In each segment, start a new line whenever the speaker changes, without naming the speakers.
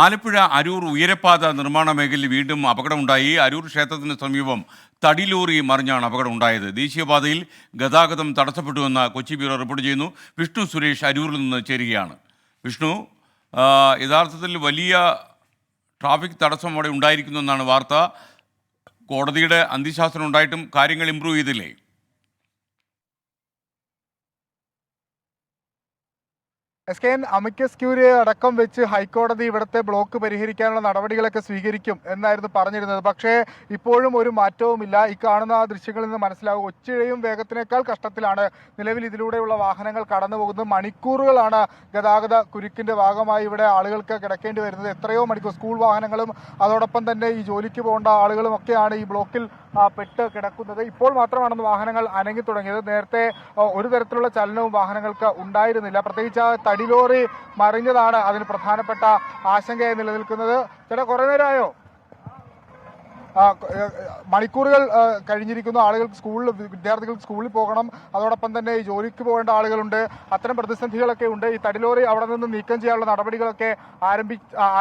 ആലപ്പുഴ അരൂർ ഉയരപ്പാത നിർമ്മാണ മേഖലയിൽ വീണ്ടും അപകടമുണ്ടായി. അരൂർ ക്ഷേത്രത്തിന് സമീപം തടിലോറി മറിഞ്ഞാണ് അപകടം ഉണ്ടായത്. ദേശീയപാതയിൽ ഗതാഗതം തടസ്സപ്പെട്ടുവെന്ന് കൊച്ചി ബ്യൂറോ റിപ്പോർട്ട് ചെയ്യുന്നു. വിഷ്ണു സുരേഷ് അരൂരിൽ നിന്ന് ചേരുകയാണ്. വിഷ്ണു, യഥാർത്ഥത്തിൽ വലിയ ട്രാഫിക് തടസ്സം അവിടെ ഉണ്ടായിരിക്കുന്നു എന്നാണ് വാർത്ത. കോടതിയുടെ അന്ത്യശാസനം ഉണ്ടായിട്ടും കാര്യങ്ങൾ ഇമ്പ്രൂവ് ചെയ്തില്ലേ?
SKN അമിക്കസ് ക്യൂരിയെ അടക്കം വെച്ച് ഹൈക്കോടതി ഇവിടുത്തെ ബ്ലോക്ക് പരിഹരിക്കാനുള്ള നടപടികളൊക്കെ സ്വീകരിക്കും എന്നായിരുന്നു പറഞ്ഞിരുന്നത്. പക്ഷേ ഇപ്പോഴും ഒരു മാറ്റവുമില്ല. ഈ കാണുന്ന ആ ദൃശ്യങ്ങളിൽ നിന്ന് മനസ്സിലാവും, ഒച്ചിഴയും വേഗത്തിനേക്കാൾ കഷ്ടത്തിലാണ് നിലവിൽ ഇതിലൂടെയുള്ള വാഹനങ്ങൾ കടന്നു പോകുന്നത്. മണിക്കൂറുകളാണ് ഗതാഗത കുരുക്കിന്റെ ഭാഗമായി ഇവിടെ ആളുകൾക്ക് കിടക്കേണ്ടി വരുന്നത്. എത്രയോ മണിക്കൂർ സ്കൂൾ വാഹനങ്ങളും അതോടൊപ്പം തന്നെ ഈ ജോലിക്ക് പോകേണ്ട ആളുകളും ഒക്കെയാണ് ഈ ബ്ലോക്കിൽ പെട്ട് കിടക്കുന്നത്. ഇപ്പോൾ മാത്രമാണ് വാഹനങ്ങൾ അനങ്ങി തുടങ്ങിയത്. നേരത്തെ ഒരു തരത്തിലുള്ള ചലനവും വാഹനങ്ങൾക്ക് ഉണ്ടായിരുന്നില്ല. പ്രത്യേകിച്ച് തടിലോറി മറിഞ്ഞതാണ് അതിന് പ്രധാനപ്പെട്ട ആശങ്കയായി നിലനിൽക്കുന്നത്. ചേട്ടാ, കുറെ നേരമായോ? മണിക്കൂറുകൾ കഴിഞ്ഞിരിക്കുന്നു. വിദ്യാർത്ഥികൾക്ക് സ്കൂളിൽ പോകണം, അതോടൊപ്പം തന്നെ ഈ ജോലിക്ക് പോകേണ്ട ആളുകളുണ്ട്. അത്തരം പ്രതിസന്ധികളൊക്കെ ഉണ്ട്. ഈ തടിലോറി അവിടെ നിന്ന് നീക്കം ചെയ്യാനുള്ള നടപടികളൊക്കെ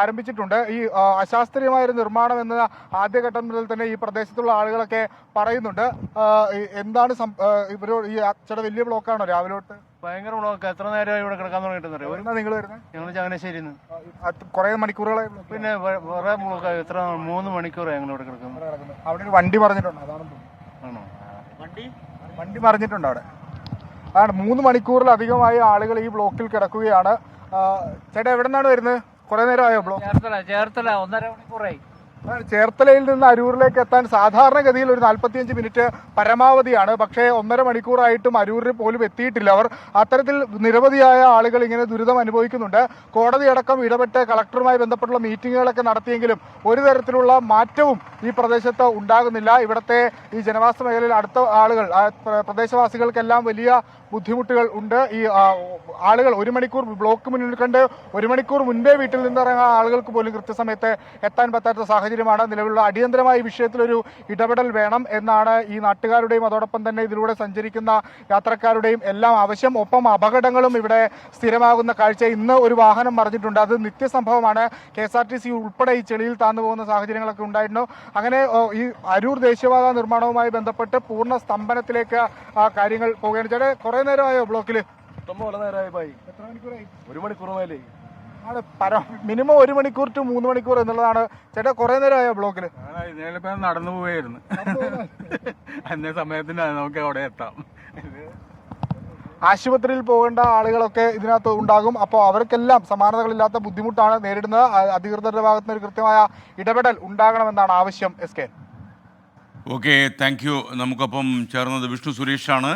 ആരംഭിച്ചിട്ടുണ്ട്. ഈ അശാസ്ത്രീയമായൊരു നിർമ്മാണം എന്ന ആദ്യഘട്ടം മുതൽ തന്നെ ഈ പ്രദേശത്തുള്ള ആളുകളൊക്കെ പറയുന്നുണ്ട്. എന്താണ് ഇവരോട് ഈ ചേട്ടാ, വലിയ ബ്ലോക്കാണോ രാവിലെ തൊട്ട്?
ഭയങ്കര ബ്ലോക്ക്. എത്ര നേരമായി ഇവിടെ കിടക്കാൻ തുടങ്ങിയിട്ടെന്നറിയോ?
നിങ്ങൾ വരുന്നത്?
ഞങ്ങൾ ചങ്ങനാശ്ശേരി
കുറെ മണിക്കൂറുകളായി.
പിന്നെ കുറെ ബ്ലോക്കായി. എത്ര 3 മണിക്കൂറായി ഞങ്ങൾ ഇവിടെ കിടക്കുന്നു.
അവിടെ ഒരു വണ്ടി മറിഞ്ഞിട്ടുണ്ട്, അതാണെന്ന്
ആണോ?
വണ്ടി മറിഞ്ഞിട്ടുണ്ട് അവിടെ. അതാണ് 3 മണിക്കൂറിലധികമായി ആളുകൾ ഈ ബ്ലോക്കിൽ കിടക്കുകയാണ്. ചേട്ടാ, എവിടെ നിന്നാണ് വരുന്നത്? കുറെ നേരമായോ ബ്ലോക്ക്?
ചേർത്തല 1.5 മണിക്കൂറായി.
ചേർത്തലയിൽ നിന്ന് അരൂരിലേക്ക് എത്താൻ സാധാരണഗതിയിൽ ഒരു 45 മിനിറ്റ് പരമാവധിയാണ്. പക്ഷേ 1.5 മണിക്കൂറായിട്ടും അരൂരിൽ പോലും എത്തിയിട്ടില്ല അവർ. അത്തരത്തിൽ നിരവധിയായ ആളുകൾ ഇങ്ങനെ ദുരിതം അനുഭവിക്കുന്നുണ്ട്. കോടതി അടക്കം ഇടപെട്ട് കളക്ടറുമായി ബന്ധപ്പെട്ടുള്ള മീറ്റിങ്ങുകളൊക്കെ നടത്തിയെങ്കിലും ഒരു തരത്തിലുള്ള മാറ്റവും ഈ പ്രദേശത്ത് ഉണ്ടാകുന്നില്ല. ഇവിടുത്തെ ഈ ജനവാസ മേഖലയിൽ അടുത്ത ആളുകൾ, പ്രദേശവാസികൾക്കെല്ലാം വലിയ ബുദ്ധിമുട്ടുകൾ ഉണ്ട്. ഈ ആളുകൾ 1 മണിക്കൂർ ബ്ലോക്ക് മുന്നിൽ കണ്ട് 1 മണിക്കൂർ മുൻപേ വീട്ടിൽ നിന്നിറങ്ങുന്ന ആളുകൾക്ക് പോലും കൃത്യസമയത്ത് എത്താൻ പറ്റാത്ത സാഹചര്യമാണ് നിലവിലുള്ള. അടിയന്തരമായ വിഷയത്തിലൊരു ഇടപെടൽ വേണം എന്നാണ് ഈ നാട്ടുകാരുടെയും അതോടൊപ്പം തന്നെ ഇതിലൂടെ സഞ്ചരിക്കുന്ന യാത്രക്കാരുടെയും എല്ലാം ആവശ്യം. ഒപ്പം അപകടങ്ങളും ഇവിടെ സ്ഥിരമാകുന്ന കാഴ്ച. ഇന്ന് ഒരു വാഹനം മറിഞ്ഞിട്ടുണ്ട്. അത് നിത്യസംഭവമാണ്. KSRTC ഉൾപ്പെടെ ഈ ചെളിയിൽ താന്നു പോകുന്ന സാഹചര്യങ്ങളൊക്കെ ഉണ്ടായിരുന്നു. അങ്ങനെ ഈ അരൂർ ദേശീയപാത നിർമ്മാണവുമായി ബന്ധപ്പെട്ട് പൂർണ്ണ സ്തംഭനത്തിലേക്ക് കാര്യങ്ങൾ പോവുകയാണ്. ചേട്ടാ, കുറെ നേരമായോ ബ്ലോക്കിൽ?
എത്ര മണിക്കൂറായി? 1 മണിക്കൂർ മേലെ.
മിനിമം 1 മണിക്കൂർ to 3 മണിക്കൂർ എന്നുള്ളതാണ്. ചേട്ടാ, കുറെ നേരമായോ ബ്ലോക്കിൽ?
നടന്നു പോവായിരുന്നു. അന്നേ സമയത്തിന് നമുക്ക് അവിടെ എത്താം.
ആശുപത്രിയിൽ പോകേണ്ട ആളുകളൊക്കെ ഇതിനകത്ത് ഉണ്ടാകും. അപ്പോൾ അവർക്കെല്ലാം സമാനതകളില്ലാത്ത ബുദ്ധിമുട്ടാണ് നേരിടുന്നത്. അധികൃതരുടെ ഭാഗത്തുനിന്ന് ഒരു കൃത്യമായ ഇടപെടൽ ഉണ്ടാകണമെന്നാണ് ആവശ്യം. SK.
Okay, thank you. നമുക്കൊപ്പം ചേർന്നത് വിഷ്ണു സുരേഷാണ്.